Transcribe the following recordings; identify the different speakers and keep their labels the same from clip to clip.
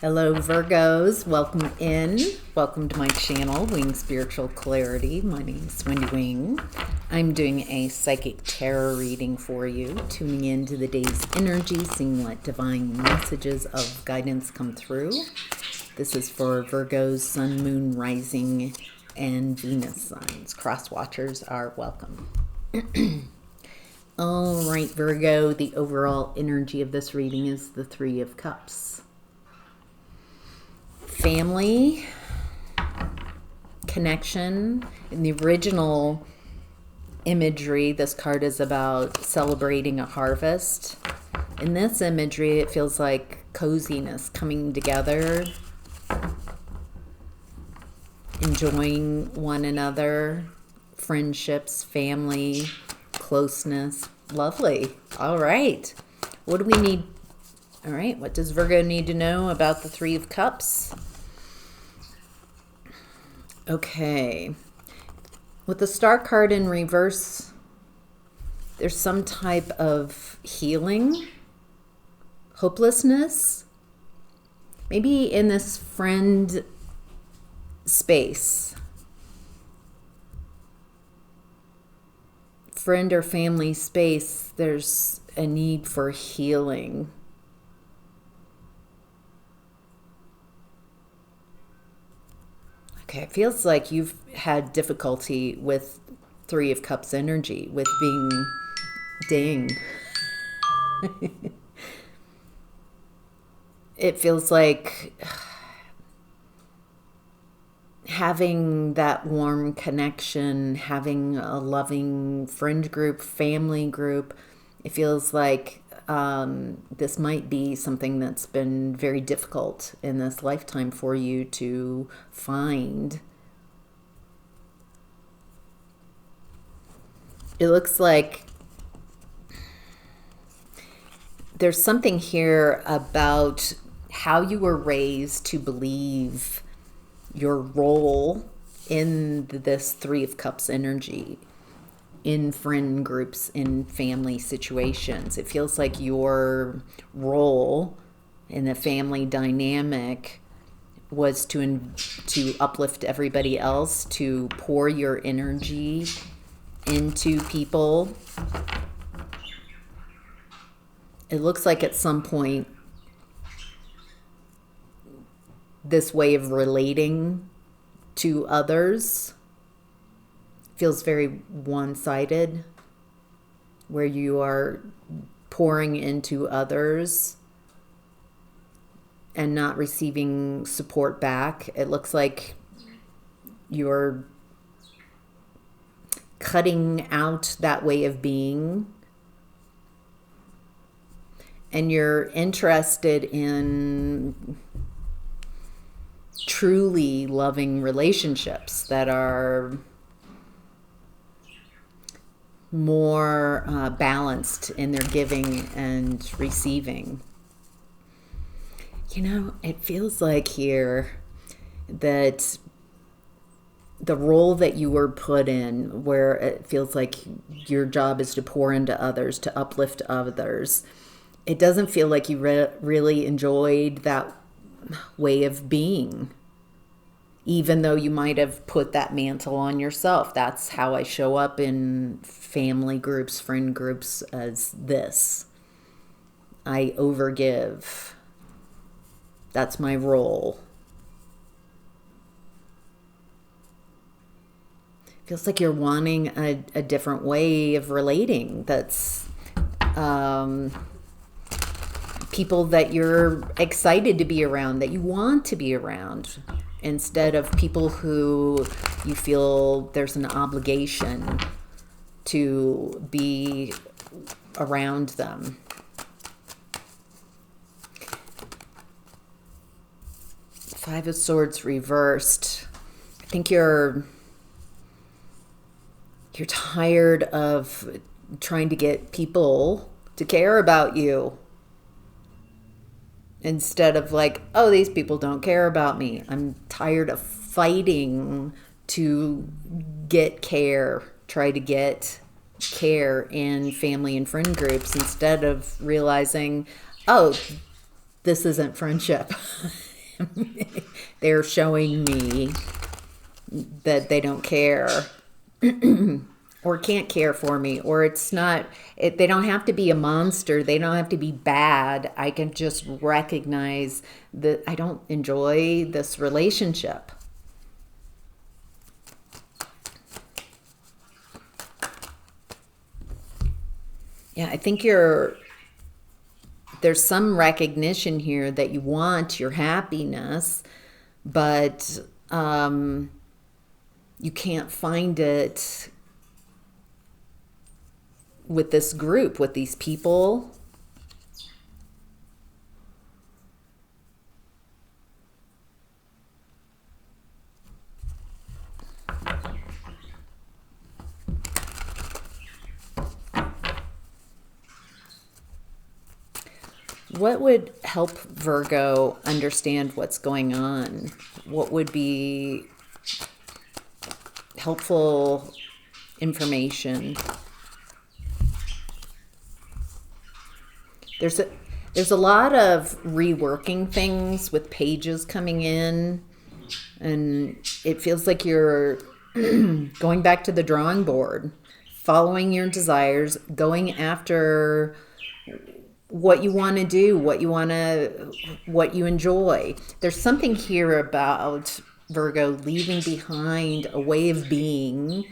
Speaker 1: Hello, Virgos. Welcome in. Welcome to my channel, Wing Spiritual Clarity. My name is Wendy Wing. I'm doing a psychic tarot reading for you, tuning into the day's energy, seeing what divine messages of guidance come through. This is for Virgos, Sun, Moon, Rising, and Venus signs. Cross watchers are welcome. All right, Virgo, the overall energy of this reading is the Three of Cups. Family, connection. In the original imagery, this card is about celebrating a harvest. In this imagery, it feels like coziness, coming together, enjoying one another, friendships, family, closeness. Lovely. All right. What do we need? All right. What does Virgo need to know about the Three of Cups? Okay. With the Star card in reverse, there's some type of healing, hopelessness, maybe in this friend space, friend or family space. There's a need for healing. Okay, it feels like you've had difficulty with Three of Cups energy, with being ding. It feels like having that warm connection, having a loving friend group, family group. It feels like this might be something that's been very difficult in this lifetime for you to find. It looks like there's something here about how you were raised to believe your role in this Three of Cups energy, in friend groups, in family situations. It feels like your role in the family dynamic was to uplift everybody else, to pour your energy into people. It looks like at some point this way of relating to others feels very one-sided, where you are pouring into others and not receiving support back. It looks like you're cutting out that way of being, and you're interested in truly loving relationships that are more balanced in their giving and receiving. You know, it feels like here that the role that you were put in, where it feels like your job is to pour into others, to uplift others, it doesn't feel like you really enjoyed that way of being, even though you might have put that mantle on yourself. That's how I show up in family groups, friend groups, as this. I overgive. That's my role. Feels like you're wanting a different way of relating. That's people that you're excited to be around, that you want to be around, instead of people who you feel there's an obligation to be around them. Five of Swords reversed. I think you're tired of trying to get people to care about you, instead of like, oh, these people don't care about me. I'm tired of fighting to get care, try to get care in family and friend groups, instead of realizing, oh, this isn't friendship. They're showing me that they don't care or can't care for me, or it's not, they don't have to be a monster. They don't have to be bad. I can just recognize that I don't enjoy this relationship. Yeah, I think there's some recognition here that you want your happiness, but you can't find it with this group, with these people. What would help Virgo understand what's going on? What would be helpful information? There's a lot of reworking things with pages coming in, and it feels like you're going back to the drawing board, following your desires, going after what you want to do, what you enjoy. There's something here about Virgo leaving behind a way of being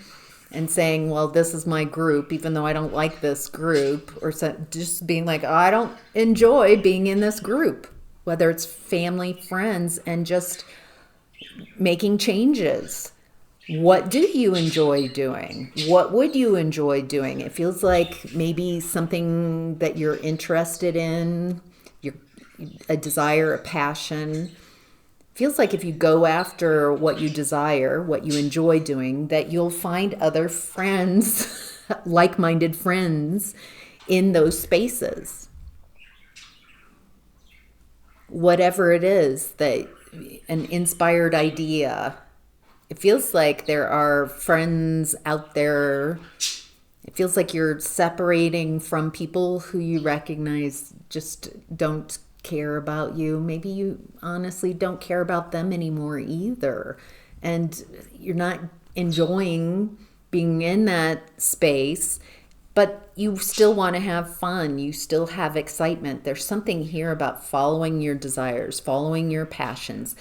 Speaker 1: and saying, well, this is my group, even though I don't like this group, or just being like, oh, I don't enjoy being in this group, whether it's family, friends, and just making changes. What do you enjoy doing? What would you enjoy doing? It feels like maybe something that you're interested in, a desire, a passion. Feels like if you go after what you desire, what you enjoy doing, that you'll find other friends, like-minded friends in those spaces. Whatever it is, an inspired idea. It feels like there are friends out there. It feels like you're separating from people who you recognize just don't care about you. Maybe you honestly don't care about them anymore either. And you're not enjoying being in that space, but you still want to have fun. You still have excitement. There's something here about following your desires, following your passions,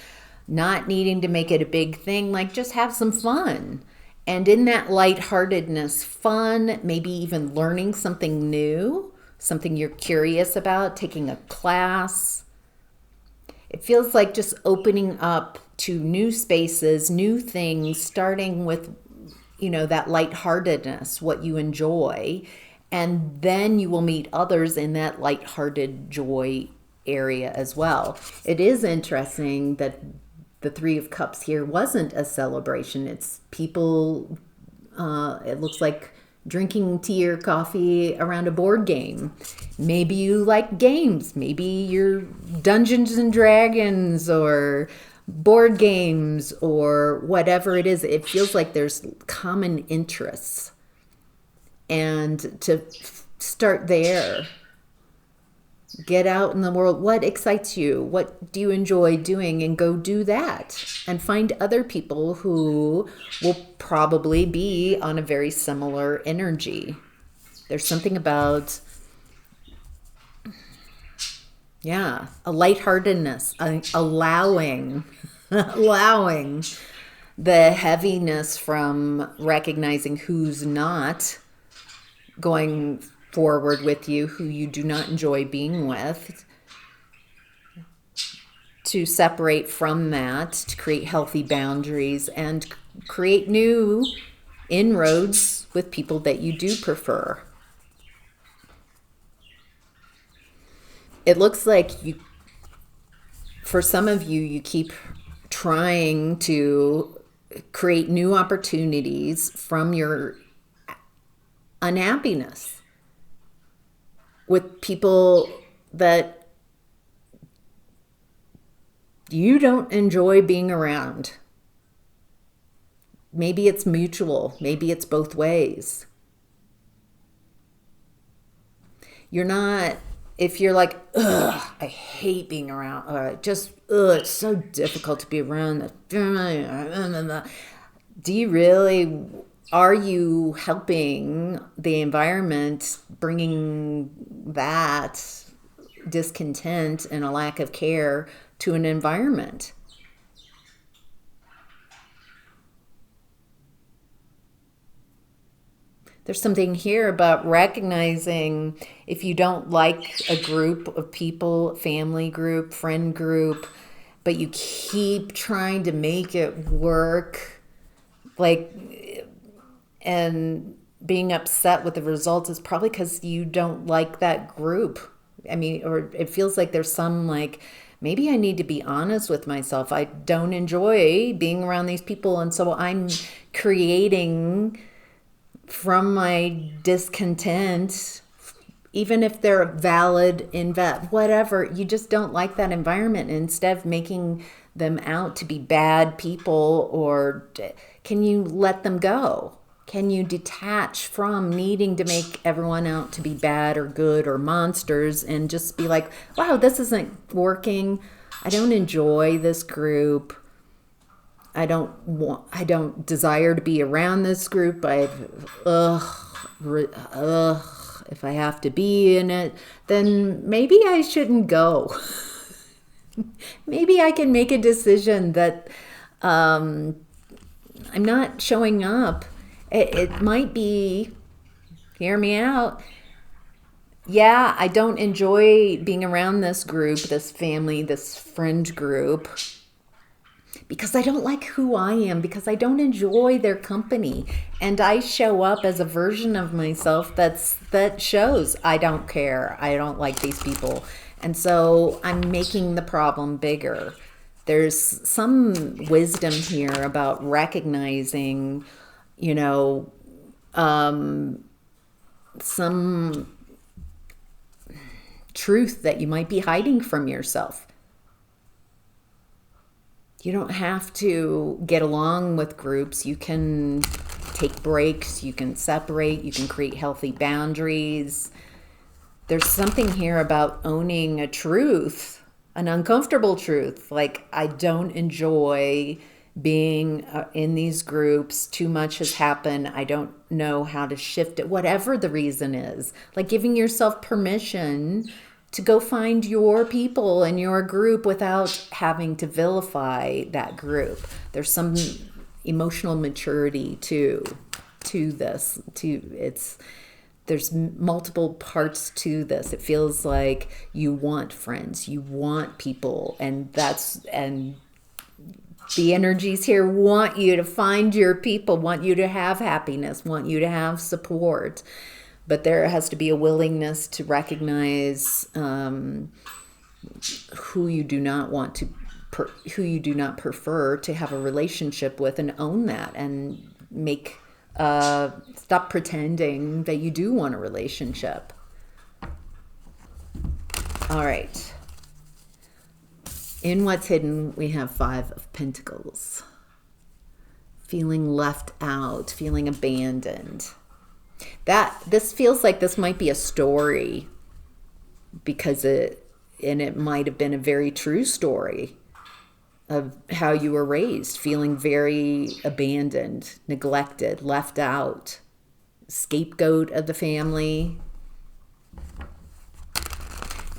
Speaker 1: not needing to make it a big thing, like just have some fun. And in that lightheartedness, fun, maybe even learning something new, something you're curious about, taking a class. It feels like just opening up to new spaces, new things, starting with, that lightheartedness, what you enjoy. And then you will meet others in that lighthearted joy area as well. It is interesting that the Three of Cups here wasn't a celebration. It's people, it looks like drinking tea or coffee around a board game. Maybe you like games. Maybe you're Dungeons and Dragons or board games or whatever it is. It feels like there's common interests. And to start there, get out in the world. What excites you? What do you enjoy doing? And go do that. And find other people who will probably be on a very similar energy. There's something about, a lightheartedness, allowing the heaviness from recognizing who's not going forward with you, who you do not enjoy being with, to separate from that, to create healthy boundaries and create new inroads with people that you do prefer. It looks like for some of you, you keep trying to create new opportunities from your unhappiness with people that you don't enjoy being around. Maybe it's mutual. Maybe it's both ways. You're not if you're like, ugh, I hate being around, it's so difficult to be around the, do you really, are you helping the environment, bringing that discontent and a lack of care to an environment? There's something here about recognizing if you don't like a group of people, family group, friend group, but you keep trying to make it work, like, and being upset with the results is probably because you don't like that group. I mean, or it feels like there's some like, maybe I need to be honest with myself. I don't enjoy being around these people. And so I'm creating from my discontent, even if they're valid in whatever, you just don't like that environment. And instead of making them out to be bad people, or can you let them go? Can you detach from needing to make everyone out to be bad or good or monsters and just be like, wow, this isn't working. I don't enjoy this group. I don't desire to be around this group. If I have to be in it, then maybe I shouldn't go. Maybe I can make a decision that I'm not showing up. It might be, hear me out. Yeah, I don't enjoy being around this group, this family, this friend group, because I don't like who I am, because I don't enjoy their company. And I show up as a version of myself that shows I don't care. I don't like these people. And so I'm making the problem bigger. There's some wisdom here about recognizing, some truth that you might be hiding from yourself. You don't have to get along with groups. You can take breaks, you can separate, you can create healthy boundaries. There's something here about owning a truth, an uncomfortable truth. Like, I don't enjoy being in these groups. Too much has happened. I don't know how to shift it, whatever the reason is. Like giving yourself permission to go find your people and your group without having to vilify that group. There's some emotional maturity to this. There's multiple parts to this. It feels like you want friends, you want people, and the energies here want you to find your people, want you to have happiness, want you to have support. But there has to be a willingness to recognize who you do not want to, who you do not prefer to have a relationship with, and own that, and stop pretending that you do want a relationship. All right. In what's hidden, we have 5 of Pentacles. Feeling left out, feeling abandoned. This feels like this might be a story, because it might have been a very true story of how you were raised, feeling very abandoned, neglected, left out, scapegoat of the family.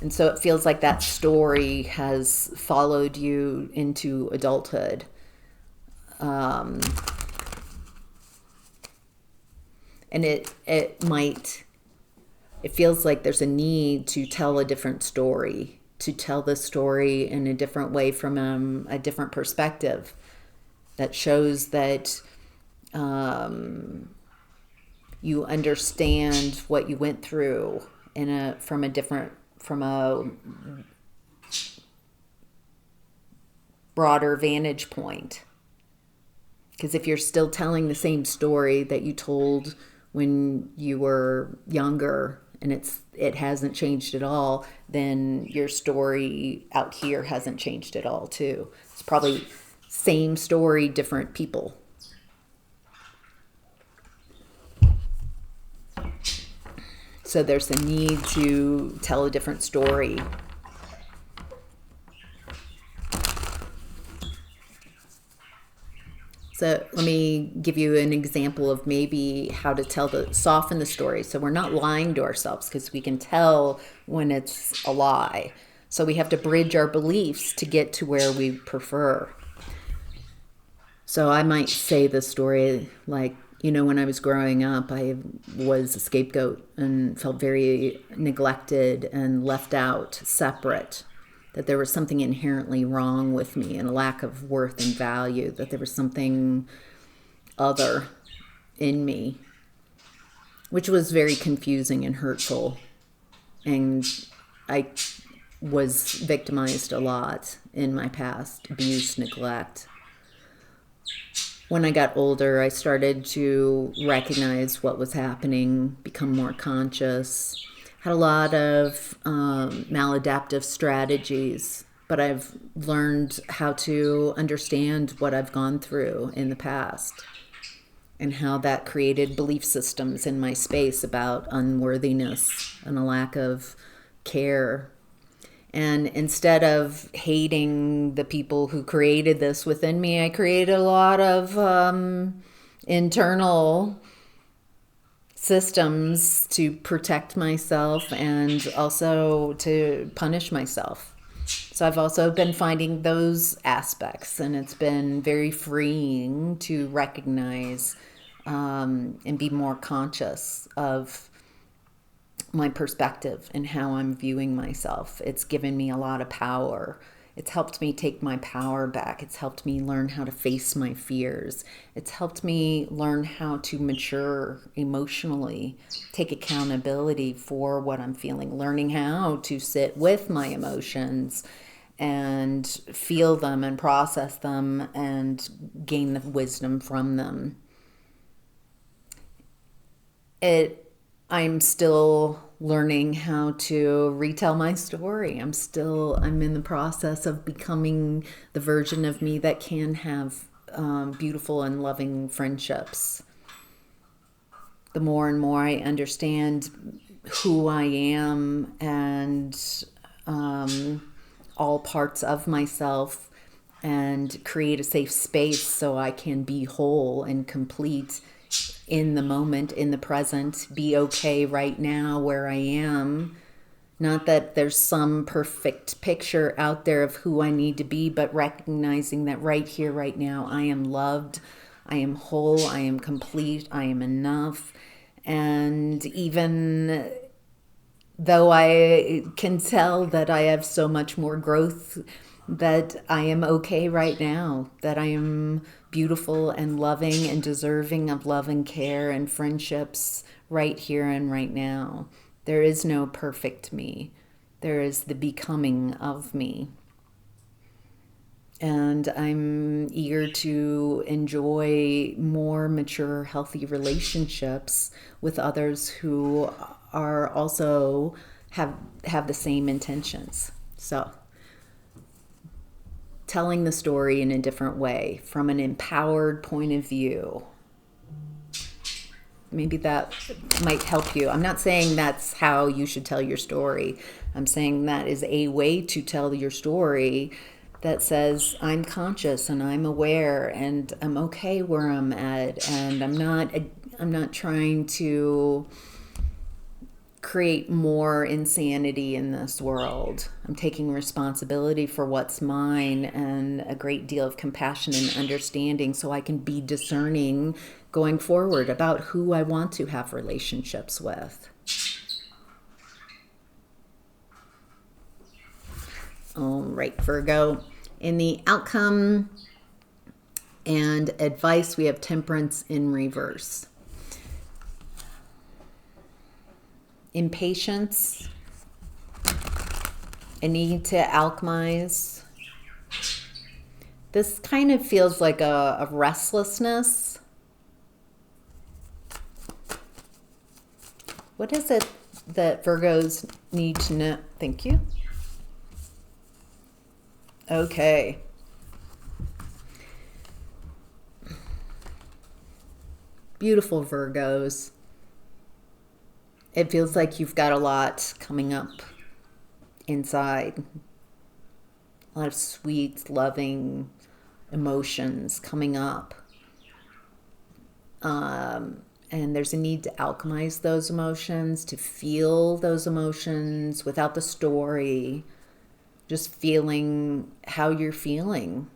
Speaker 1: And so it feels like that story has followed you into adulthood. And it feels like there's a need to tell a different story, to tell the story in a different way, from a different perspective that shows that you understand what you went through from a broader vantage point. Because if you're still telling the same story that you told when you were younger, and it hasn't changed at all, then your story out here hasn't changed at all too. It's probably same story, different people. So there's a need to tell a different story. So let me give you an example of maybe how to soften the story. So we're not lying to ourselves, because we can tell when it's a lie. So we have to bridge our beliefs to get to where we prefer. So I might say the story like, when I was growing up, I was a scapegoat and felt very neglected and left out, separate. That there was something inherently wrong with me and a lack of worth and value, that there was something other in me, which was very confusing and hurtful. And I was victimized a lot in my past, abuse, neglect. When I got older, I started to recognize what was happening, become more conscious. Had a lot of maladaptive strategies, but I've learned how to understand what I've gone through in the past and how that created belief systems in my space about unworthiness and a lack of care. And instead of hating the people who created this within me, I created a lot of internal systems to protect myself and also to punish myself. So I've also been finding those aspects, and it's been very freeing to recognize and be more conscious of my perspective and how I'm viewing myself. It's given me a lot of power. It's helped me take my power back. It's helped me learn how to face my fears. It's helped me learn how to mature emotionally, take accountability for what I'm feeling, learning how to sit with my emotions and feel them and process them and gain the wisdom from them. I'm still learning how to retell my story. I'm in the process of becoming the version of me that can have beautiful and loving friendships. The more and more I understand who I am and all parts of myself, and create a safe space so I can be whole and complete in the moment, in the present, be okay right now where I am. Not that there's some perfect picture out there of who I need to be, but recognizing that right here, right now, I am loved, I am whole, I am complete, I am enough. And even though I can tell that I have so much more growth, that I am okay right now, that I am beautiful and loving and deserving of love and care and friendships right here and right now. There is no perfect me. There is the becoming of me. And I'm eager to enjoy more mature, healthy relationships with others who are also have the same intentions. So telling the story in a different way, from an empowered point of view. Maybe that might help you. I'm not saying that's how you should tell your story. I'm saying that is a way to tell your story that says, I'm conscious and I'm aware and I'm okay where I'm at, and I'm not trying to create more insanity in this world. I'm taking responsibility for what's mine and a great deal of compassion and understanding so I can be discerning going forward about who I want to have relationships with. All right, Virgo. In the outcome and advice, we have Temperance in reverse. Impatience, a need to alchemize. This kind of feels like a restlessness. What is it that Virgos need to know? Thank you. Okay. Beautiful Virgos. It feels like you've got a lot coming up inside. A lot of sweet, loving emotions coming up. And there's a need to alchemize those emotions, to feel those emotions without the story, just feeling how you're feeling.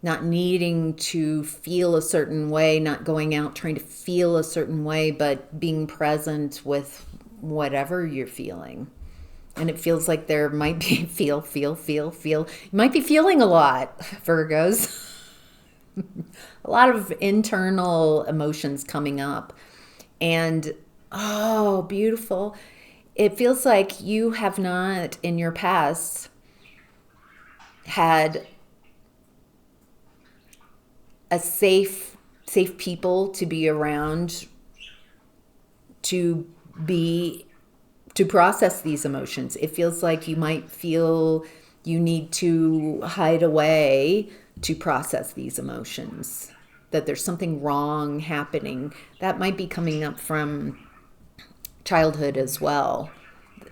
Speaker 1: Not needing to feel a certain way, not going out trying to feel a certain way, but being present with whatever you're feeling. And it feels like there might be feel. You might be feeling a lot, Virgos. A lot of internal emotions coming up. And, oh, beautiful. It feels like you have not, in your past, had a safe people to be around, to process these emotions. It feels like you might feel you need to hide away to process these emotions, that there's something wrong happening. That might be coming up from childhood as well.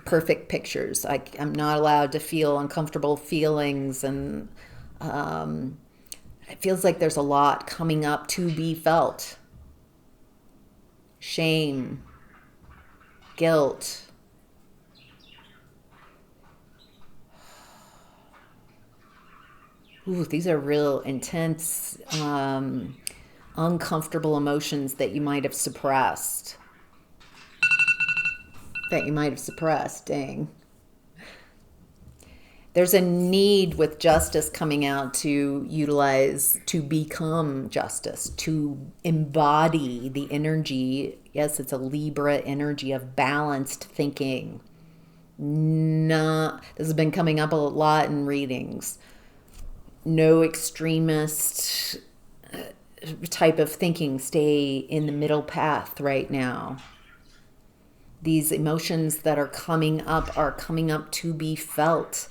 Speaker 1: Perfect pictures. I'm not allowed to feel uncomfortable feelings, and it feels like there's a lot coming up to be felt. Shame, guilt. Ooh, these are real intense, uncomfortable emotions that you might have suppressed. Dang. There's a need with justice coming out to utilize, to become justice, to embody the energy. Yes, it's a Libra energy of balanced thinking. This has been coming up a lot in readings. No extremist type of thinking. Stay in the middle path right now. These emotions that are coming up to be felt.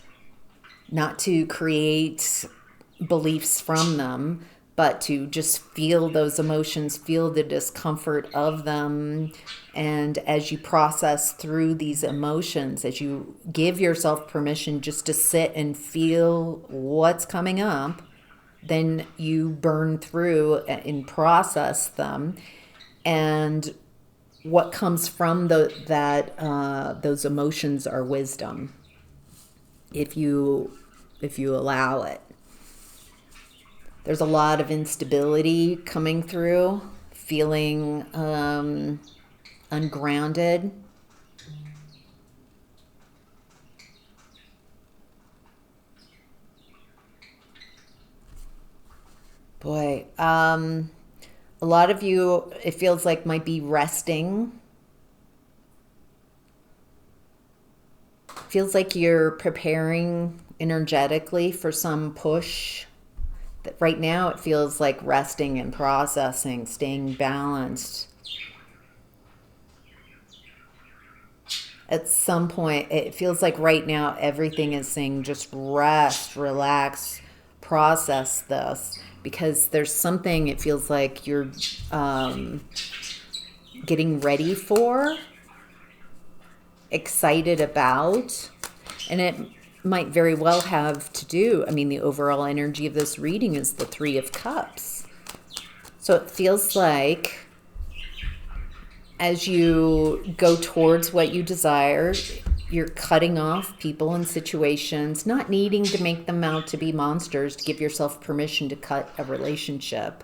Speaker 1: Not to create beliefs from them, but to just feel those emotions, feel the discomfort of them. And as you process through these emotions, as you give yourself permission just to sit and feel what's coming up, then you burn through and process them. And what comes from those emotions are wisdom. If you allow it. There's a lot of instability coming through, feeling ungrounded. Boy, a lot of you, it feels like, might be resting. Feels like you're preparing energetically for some push. That right now it feels like resting and processing, staying balanced. At some point, it feels like right now everything is saying just rest, relax, process this. Because there's something it feels like you're getting ready for, excited about, and it might very well have to do, the overall energy of this reading is the Three of Cups. So it feels like as you go towards what you desire, you're cutting off people and situations, not needing to make them out to be monsters, to give yourself permission to cut a relationship.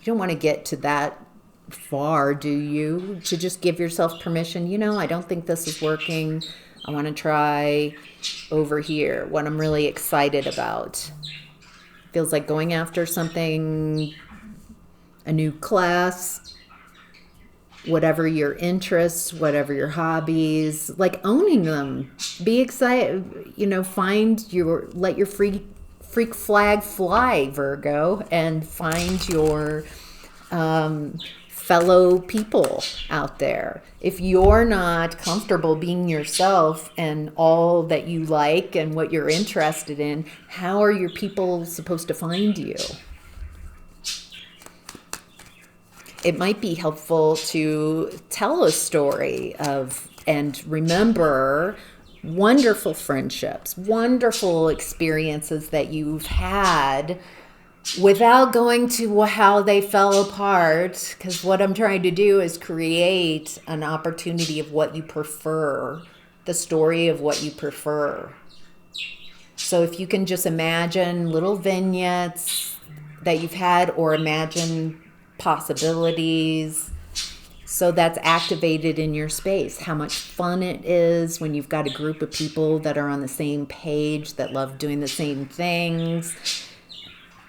Speaker 1: You don't want to get to that far, do you? To just give yourself permission, I don't think this is working. I want to try over here, what I'm really excited about. Feels like going after something, a new class, whatever your interests, whatever your hobbies, like owning them. Be excited, let your freak flag fly, Virgo, and find your fellow people out there. If you're not comfortable being yourself and all that you like and what you're interested in, how are your people supposed to find you? it might be helpful to tell a story of, and remember wonderful friendships, wonderful experiences that you've had without going to how they fell apart. Because what I'm trying to do is create an opportunity of what you prefer, the story of what you prefer. So if you can just imagine little vignettes that you've had, or imagine possibilities, so that's activated in your space. How much fun it is when you've got a group of people that are on the same page, that love doing the same things.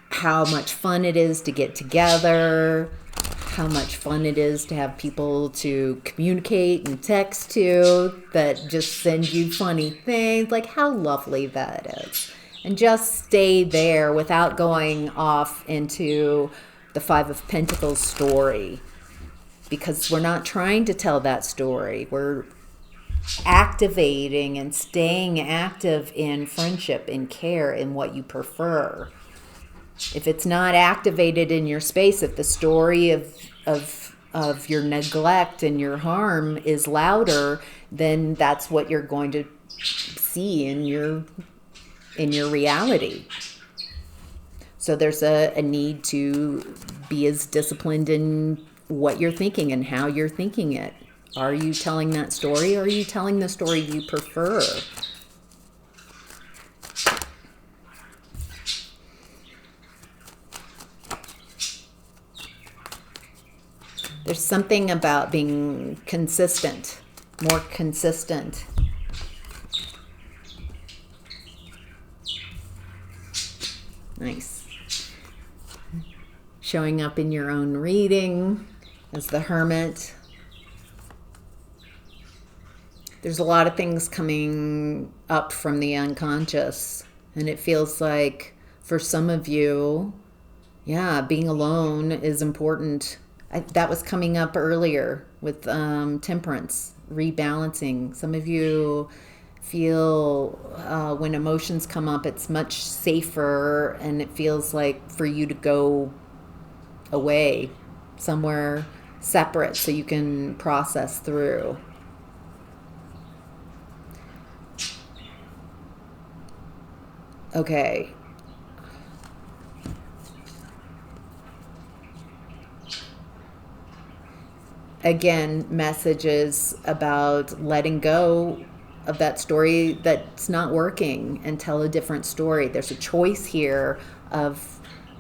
Speaker 1: How much fun it is to get together. How much fun it is to have people to communicate and text to that just send you funny things. Like, how lovely that is. And just stay there without going off into the Five of Pentacles story, because we're not trying to tell that story. We're activating and staying active in friendship, in care, in what you prefer. If it's not activated in your space, if the story of your neglect and your harm is louder, then that's what you're going to see in your reality. So there's a need to be as disciplined in what you're thinking and how you're thinking it. Are you telling that story, or are you telling the story you prefer? There's something about being consistent, more consistent. Nice. Showing up in your own reading as the Hermit. There's a lot of things coming up from the unconscious, and it feels like for some of you, being alone is important. That was coming up earlier with temperance, rebalancing. Some of you feel when emotions come up, it's much safer, and it feels like for you to go away somewhere separate so you can process through. Okay. Again, messages about letting go of that story that's not working and tell a different story. There's a choice here of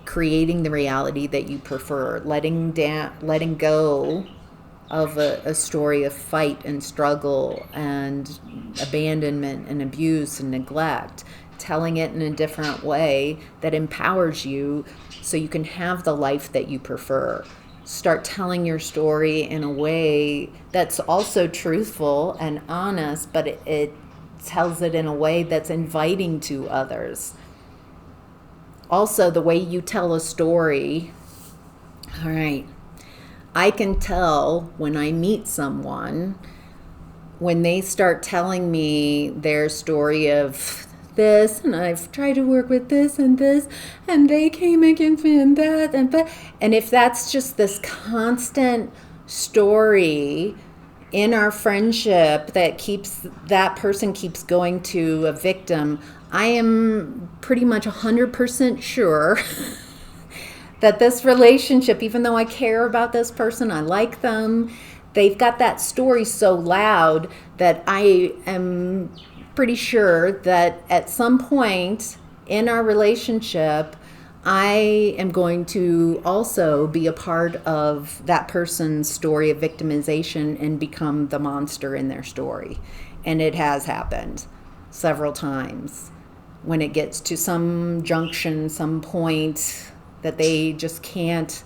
Speaker 1: creating the reality that you prefer, letting go of a story of fight and struggle and abandonment and abuse and neglect, telling it in a different way that empowers you so you can have the life that you prefer. Start telling your story in a way that's also truthful and honest, but it tells it in a way that's inviting to others. Also, the way you tell a story. All right. I can tell when I meet someone, when they start telling me their story of this, and I've tried to work with this, and they came against me, and that, and if that's just this constant story in our friendship that person keeps going to a victim, I am pretty much 100% sure that this relationship, even though I care about this person, I like them, they've got that story so loud that I am pretty sure that at some point in our relationship, I am going to also be a part of that person's story of victimization and become the monster in their story. And it has happened several times. When it gets to some junction, some point that they just can't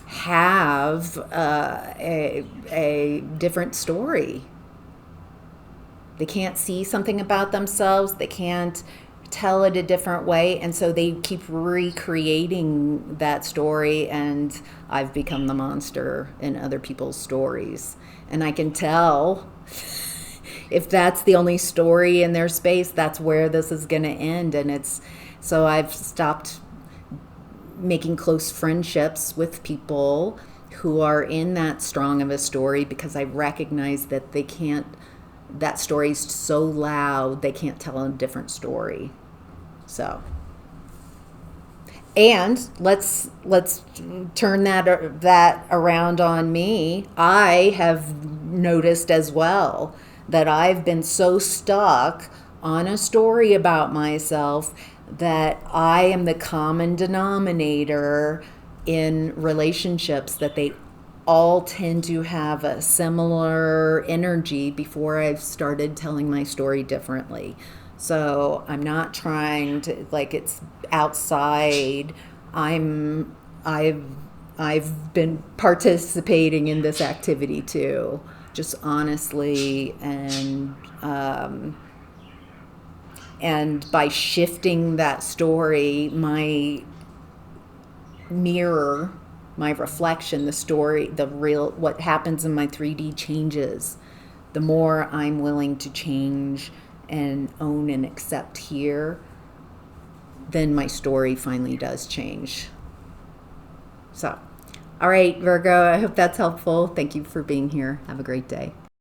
Speaker 1: have a different story. They can't see something about themselves. They can't tell it a different way. And so they keep recreating that story, and I've become the monster in other people's stories. And I can tell if that's the only story in their space, that's where this is going to end. And so I've stopped making close friendships with people who are in that strong of a story, because I recognize that they can't, that story's so loud, they can't tell a different story. So, and let's turn that around on me. I have noticed as well that I've been so stuck on a story about myself that I am the common denominator in relationships, that they all tend to have a similar energy before I've started telling my story differently. So I'm not trying to, like, it's outside. I've been participating in this activity too, just honestly, and by shifting that story, my mirror, my reflection, the story, the real, what happens in my 3D changes. The more I'm willing to change and own and accept here, then my story finally does change. So, all right, Virgo, I hope that's helpful. Thank you for being here. Have a great day.